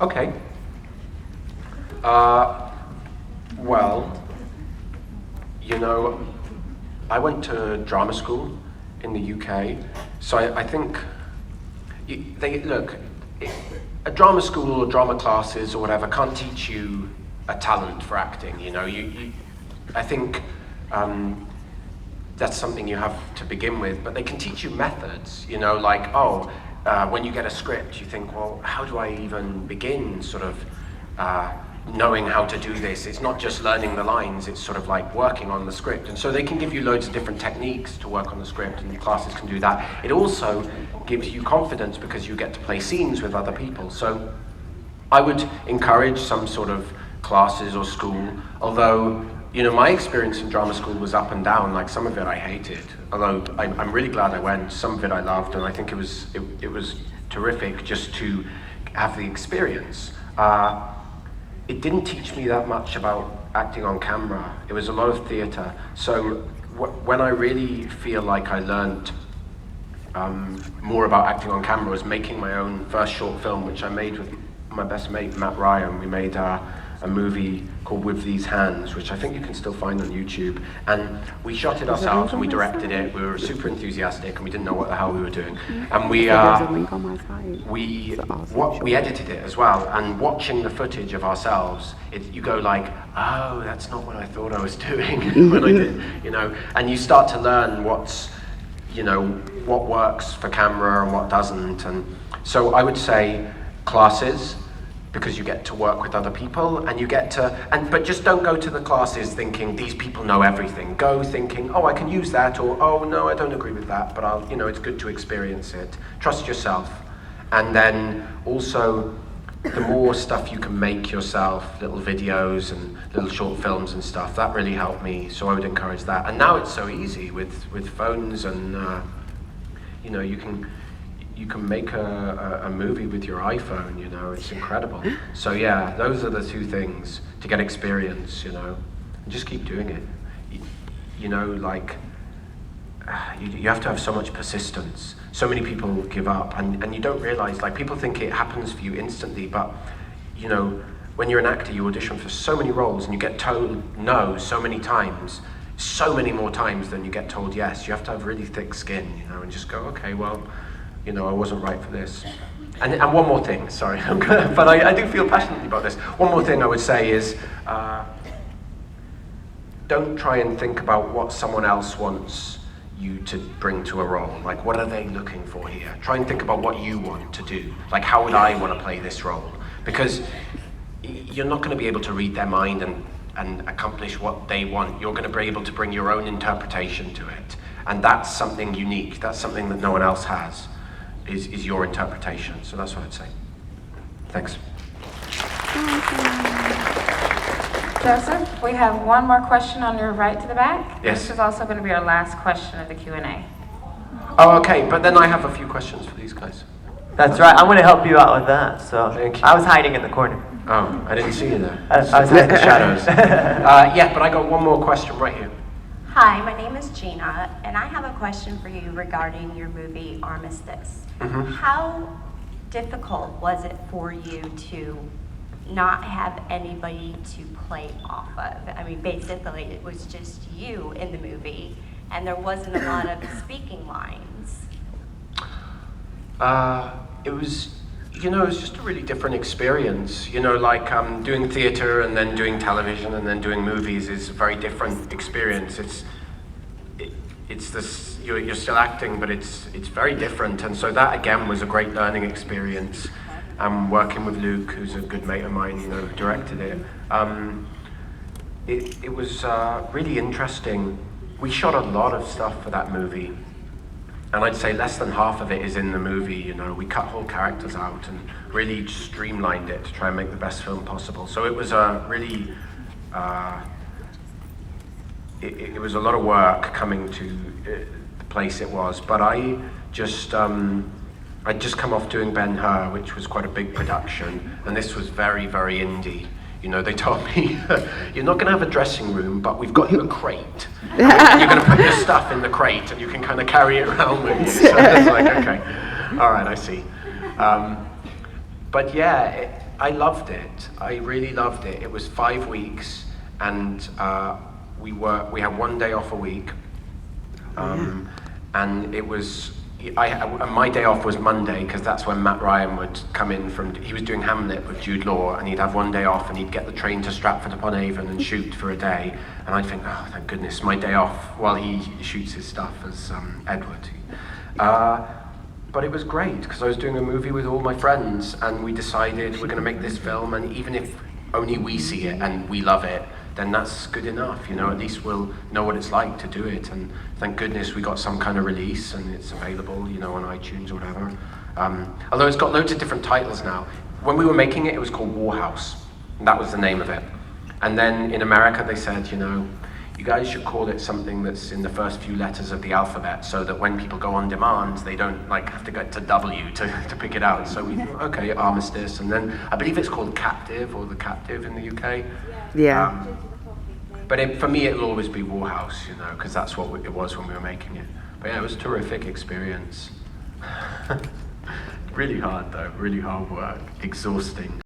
Okay. Well, you know, I went to drama school in the UK, so I think a drama school or drama classes or whatever can't teach you a talent for acting. You know, I think that's something you have to begin with, but they can teach you methods. You know, like when you get a script, you think, well, how do I even begin? Sort of. Knowing how to do this. It's not just learning the lines, it's sort of like working on the script. And so they can give you loads of different techniques to work on the script, and classes can do that. It also gives you confidence because you get to play scenes with other people. So I would encourage some sort of classes or school, although, you know, my experience in drama school was up and down. Like, some of it I hated, although I'm really glad I went. Some of it I loved, and I think it was terrific just to have the experience. It didn't teach me that much about acting on camera. It was a lot of theatre. So when I really feel like I learned more about acting on camera was making my own first short film, which I made with my best mate, Matt Ryan. We made a movie called With These Hands, which I think you can still find on YouTube. And we shot it ourselves and we directed it. We were super enthusiastic and we didn't know what the hell we were doing. And we edited it as well. And watching the footage of ourselves, you go like, oh, that's not what I thought I was doing when I did, you know. And you start to learn what works for camera and what doesn't. And so I would say classes, because you get to work with other people and you get to, but just don't go to the classes thinking these people know everything. Go thinking, oh, I can use that, or oh, no, I don't agree with that, but it's good to experience it. Trust yourself. And then also, the more stuff you can make yourself, little videos and little short films and stuff, that really helped me, so I would encourage that. And now it's so easy with phones and, you can make a movie with your iPhone, you know, it's incredible. So yeah, those are the two things to get experience, you know, and just keep doing it. You know, like, you have to have so much persistence. So many people give up, and you don't realize, like, people think it happens for you instantly, but, you know, when you're an actor, you audition for so many roles and you get told no so many times, so many more times than you get told yes. You have to have really thick skin, you know, and just go, okay, well, you know, I wasn't right for this. And one more thing, sorry, but I do feel passionately about this. One more thing I would say is, don't try and think about what someone else wants you to bring to a role. Like, what are they looking for here? Try and think about what you want to do. Like, how would I want to play this role? Because you're not going to be able to read their mind and accomplish what they want. You're going to be able to bring your own interpretation to it. And that's something unique. That's something that no one else has. Is your interpretation. So that's what I'd say. Thanks. Joseph, we have one more question on your right to the back. Yes. This is also going to be our last question of the Q&A. Oh, okay, but then I have a few questions for these guys. That's right, I'm going to help you out with that. So Thank you. I was hiding in the corner. Oh, I didn't see you there. I was hiding in the shadows. Yeah, but I got one more question right here. Hi, my name is Gina, and I have a question for you regarding your movie Armistice. Mm-hmm. How difficult was it for you to not have anybody to play off of? I mean, basically, it was just you in the movie, and there wasn't a lot of speaking lines. It was just a really different experience. You know, like doing theater and then doing television and then doing movies is a very different experience. It's this, you're still acting, but it's very different. And so that again was a great learning experience. Working with Luke, who's a good mate of mine, you know, who directed it. It was really interesting. We shot a lot of stuff for that movie. And I'd say less than half of it is in the movie, you know. We cut whole characters out and really streamlined it to try and make the best film possible. So it was really, it was a lot of work coming to the place it was. But I'd just come off doing Ben-Hur, which was quite a big production. And this was very, very indie. You know, they told me, you're not going to have a dressing room, but we've got you a crate. And you're going to put your stuff in the crate, and you can kind of carry it around with you. So it's like, okay, all right, I see. But yeah, I loved it. I really loved it. It was 5 weeks, and we had 1 day off a week, and it was. My day off was Monday because that's when Matt Ryan would come in from. He was doing Hamlet with Jude Law, and he'd have 1 day off, and he'd get the train to Stratford-upon-Avon and shoot for a day. And I'd think, oh, thank goodness, my day off while he shoots his stuff as Edward. But it was great because I was doing a movie with all my friends, and we decided we're going to make this film, and even if only we see it and we love it, then that's good enough, you know, at least we'll know what it's like to do it, and thank goodness we got some kind of release and it's available, you know, on iTunes or whatever. Although it's got loads of different titles now. When we were making it, it was called Warhouse, and that was the name of it. And then in America they said, you know, you guys should call it something that's in the first few letters of the alphabet so that when people go on demand, they don't like have to get to W to pick it out. So we thought, okay, Armistice, and then I believe it's called Captive or The Captive in the UK. Yeah. But for me, it'll always be Warhouse, you know, because that's what it was when we were making it. But yeah, it was a terrific experience. Really hard though, really hard work, exhausting.